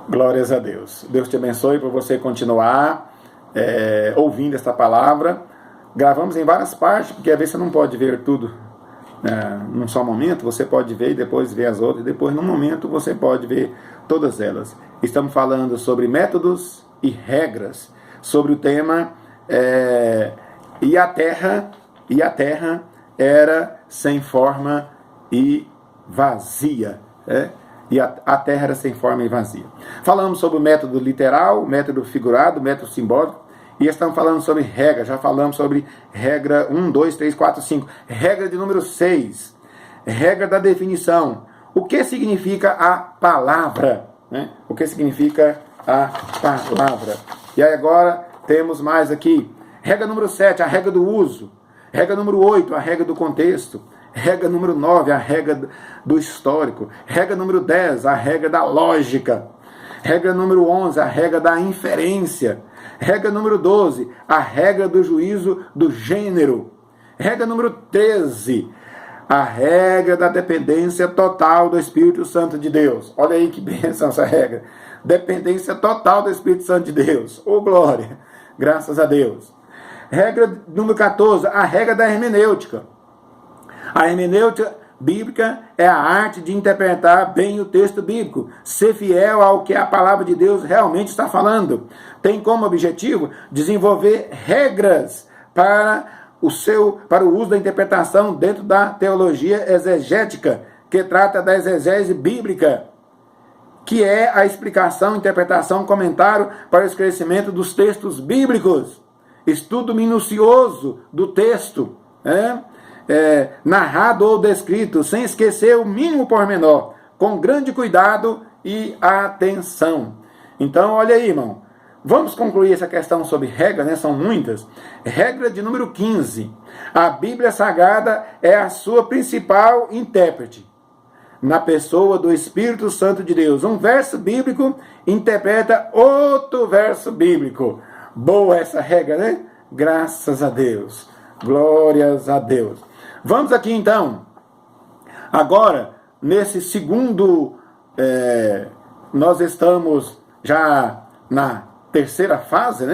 Glórias a Deus. Deus te abençoe por você continuar ouvindo esta palavra. Gravamos em várias partes, porque às vezes você não pode ver tudo num só momento. Você pode ver e depois ver as outras. Depois, num momento, você pode ver todas elas. Estamos falando sobre métodos e regras, sobre o tema e a terra era sem forma e vazia. E a terra era sem forma e vazia. Falamos sobre o método literal, o método figurado, o método simbólico, e estamos falando sobre regra. Já falamos sobre regra 1, 2, 3, 4, 5. Regra de número 6. Regra da definição. O que significa a palavra? O que significa a palavra? E aí agora temos mais aqui. Regra número 7, a regra do uso. Regra número 8, a regra do contexto. Regra número 9, a regra do histórico. Regra número 10, a regra da lógica. Regra número 11, a regra da inferência. Regra número 12, a regra do juízo do gênero. Regra número 13, a regra da dependência total do Espírito Santo de Deus. Olha aí que bênção essa regra. Dependência total do Espírito Santo de Deus. Oh, glória! Graças a Deus. Regra número 14, a regra da hermenêutica. A hermenêutica bíblica é a arte de interpretar bem o texto bíblico, ser fiel ao que a palavra de Deus realmente está falando. Tem como objetivo desenvolver regras para o uso da interpretação dentro da teologia exegética, que trata da exegese bíblica, que é a explicação, interpretação, comentário para o esclarecimento dos textos bíblicos. Estudo minucioso do texto, narrado ou descrito, sem esquecer o mínimo pormenor, com grande cuidado e atenção. Então, olha aí, irmão. Vamos concluir essa questão sobre regra, São muitas. Regra de número 15. A Bíblia Sagrada é a sua principal intérprete, na pessoa do Espírito Santo de Deus. Um verso bíblico interpreta outro verso bíblico. Boa essa regra, Graças a Deus. Glórias a Deus. Vamos aqui então. Agora, nesse segundo, nós estamos já na terceira fase,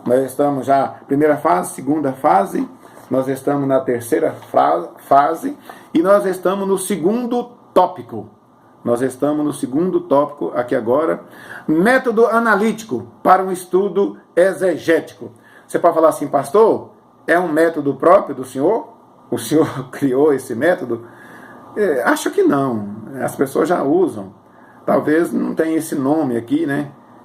Nós estamos já, primeira fase, segunda fase, nós estamos na terceira fase e nós estamos no segundo tópico. Nós estamos no segundo tópico aqui agora. Método analítico para um estudo exegético. Você pode falar assim, pastor, é um método próprio do senhor? O senhor criou esse método? Acho que não. As pessoas já usam. Talvez não tenha esse nome aqui,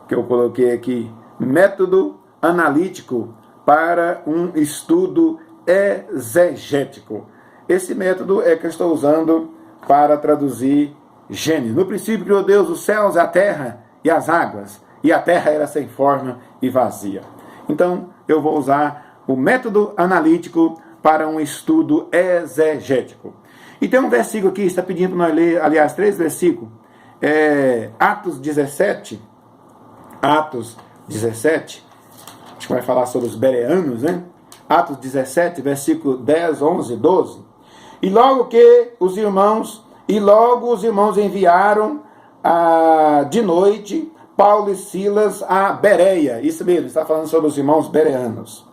que eu coloquei aqui. Método analítico para um estudo exegético. Esse método é que eu estou usando para traduzir Gênesis. No princípio criou Deus os céus, a terra e as águas. E a terra era sem forma e vazia. Então, eu vou usar o método analítico para um estudo exegético. E tem um versículo aqui, está pedindo para nós ler, aliás, 3 versículos. Atos 17. Atos 17. Acho que vai falar sobre os bereanos, Atos 17, versículo 10, 11, 12. E logo os irmãos enviaram de noite Paulo e Silas a Bereia. Isso mesmo, está falando sobre os irmãos bereanos.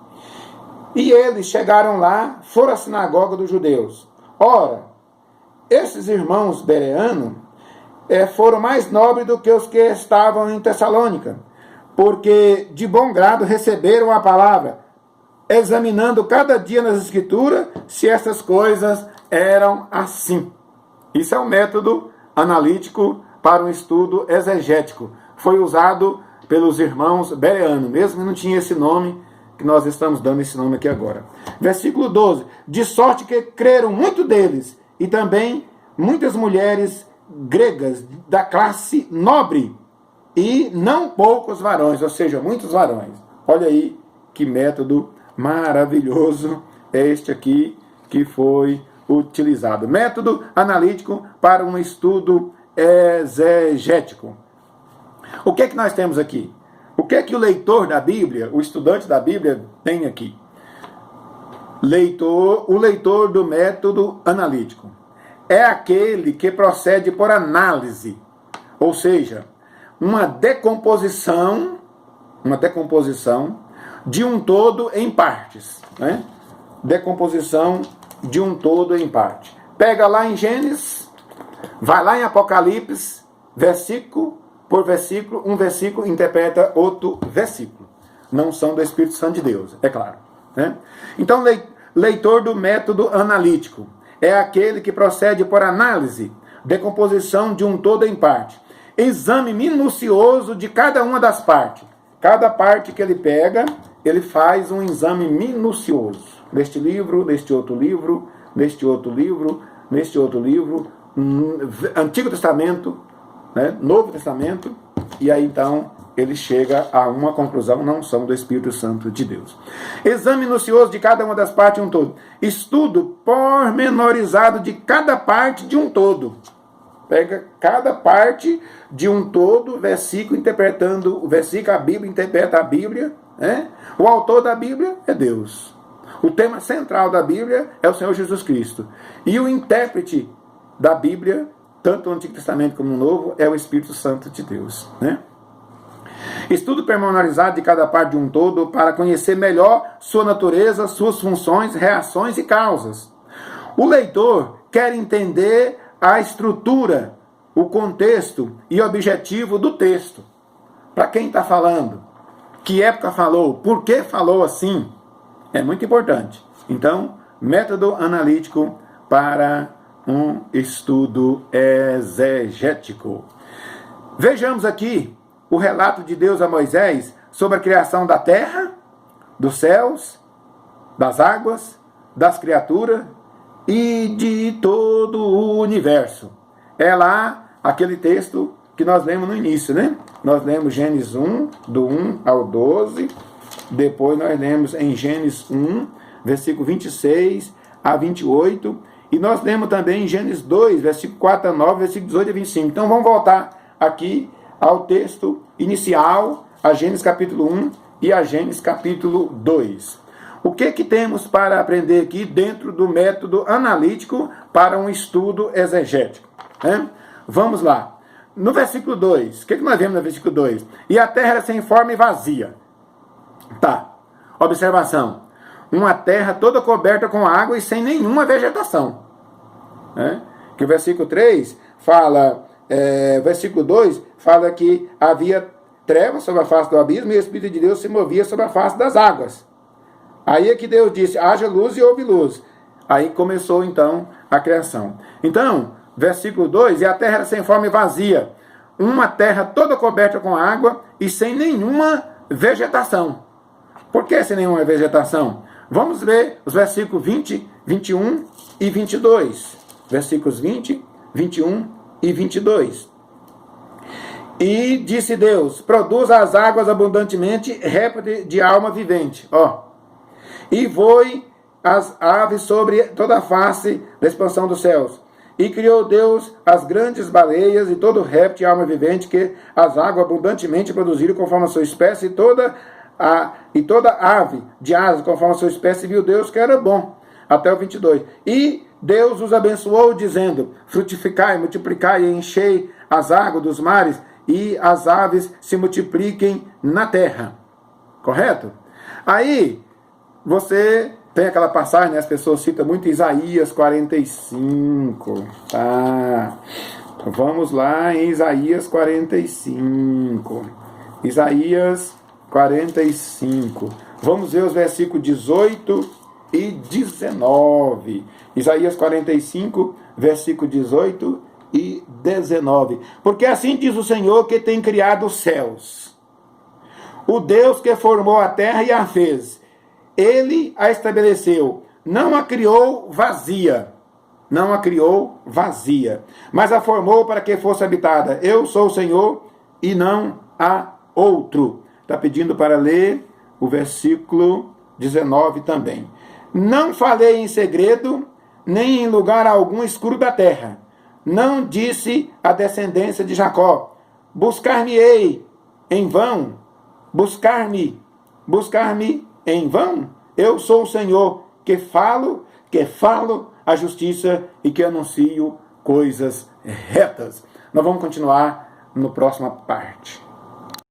E eles chegaram lá, foram à sinagoga dos judeus. Ora, esses irmãos bereanos foram mais nobres do que os que estavam em Tessalônica, porque de bom grado receberam a palavra, examinando cada dia nas escrituras se essas coisas eram assim. Isso é um método analítico para um estudo exegético. Foi usado pelos irmãos bereanos, mesmo que não tinha esse nome, que nós estamos dando esse nome aqui agora. Versículo 12. De sorte que creram muito deles, e também muitas mulheres gregas da classe nobre, e não poucos varões, ou seja, muitos varões. Olha aí que método maravilhoso é este aqui que foi utilizado. Método analítico para um estudo exegético. O que é que nós temos aqui? O que é que o leitor da Bíblia, o estudante da Bíblia, tem aqui? O leitor do método analítico é aquele que procede por análise, ou seja, uma decomposição de um todo em partes, né? Decomposição de um todo em parte. Pega lá em Gênesis, vai lá em Apocalipse, versículo por versículo, um versículo interpreta outro versículo. Não são do Espírito Santo de Deus, é claro, né? Então, leitor do método analítico é aquele que procede por análise, decomposição de um todo em parte. Exame minucioso de cada uma das partes. Cada parte que ele pega, ele faz um exame minucioso. Neste livro, neste outro livro, neste outro livro, neste outro livro, Antigo Testamento, né, Novo Testamento, e aí então ele chega a uma conclusão, não são do Espírito Santo de Deus. Exame minucioso de cada uma das partes de um todo. Estudo pormenorizado de cada parte de um todo. Pega cada parte de um todo, versículo interpretando o versículo, a Bíblia interpreta a Bíblia, né? O autor da Bíblia é Deus. O tema central da Bíblia é o Senhor Jesus Cristo. E o intérprete da Bíblia, tanto no Antigo Testamento como no Novo, é o Espírito Santo de Deus, né? Estudo pormenorizado de cada parte de um todo para conhecer melhor sua natureza, suas funções, reações e causas. O leitor quer entender a estrutura, o contexto e objetivo do texto. Para quem está falando? Que época falou? Por que falou assim? É muito importante. Então, método analítico para um estudo exegético. Vejamos aqui o relato de Deus a Moisés sobre a criação da terra, dos céus, das águas, das criaturas e de todo o universo. É lá aquele texto que nós lemos no início, né? Nós lemos Gênesis 1, do 1 ao 12. Depois nós lemos em Gênesis 1, versículo 26 a 28. E nós lemos também em Gênesis 2, versículo 4 a 9, versículo 18 a 25. Então vamos voltar aqui ao texto inicial, a Gênesis capítulo 1 e a Gênesis capítulo 2. O que temos para aprender aqui dentro do método analítico para um estudo exegético, né? Vamos lá. No versículo 2, o que nós vemos no versículo 2? E a terra era sem forma e vazia. Tá. Observação. Uma terra toda coberta com água e sem nenhuma vegetação, né? Que o versículo 3 fala, versículo 2 fala que havia trevas sobre a face do abismo e o Espírito de Deus se movia sobre a face das águas. Aí é que Deus disse, haja luz e houve luz. Aí começou então a criação. Então, versículo 2, e a terra era sem forma e vazia, uma terra toda coberta com água e sem nenhuma vegetação. Por que sem nenhuma vegetação? Vamos ler os versículos 20, 21 e 22. Versículos 20, 21 e 22. E disse Deus, produza as águas abundantemente, réptil de alma vivente. E voe as aves sobre toda a face da expansão dos céus. E criou Deus as grandes baleias e todo réptil de alma vivente que as águas abundantemente produziram conforme a sua espécie, e toda ave de asas conforme a sua espécie, viu Deus que era bom. Até o 22. E Deus os abençoou, dizendo, frutificai, multiplicai e enchei as águas dos mares, e as aves se multipliquem na terra. Correto? Aí, você tem aquela passagem, né? As pessoas citam muito Isaías 45. Tá? Então, vamos lá em Isaías 45. Isaías 45. Vamos ver os versículos 18 e 19. Isaías 45, versículo 18 e 19. Porque assim diz o Senhor que tem criado os céus, o Deus que formou a terra e a fez. Ele a estabeleceu, não a criou vazia, mas a formou para que fosse habitada. Eu sou o Senhor e não há outro. Está pedindo para ler o versículo 19 também. Não falei em segredo, nem em lugar algum escuro da terra. Não disse a descendência de Jacó, buscar-me-ei em vão, buscar-me em vão. Eu sou o Senhor que falo a justiça e que anuncio coisas retas. Nós vamos continuar no próxima parte.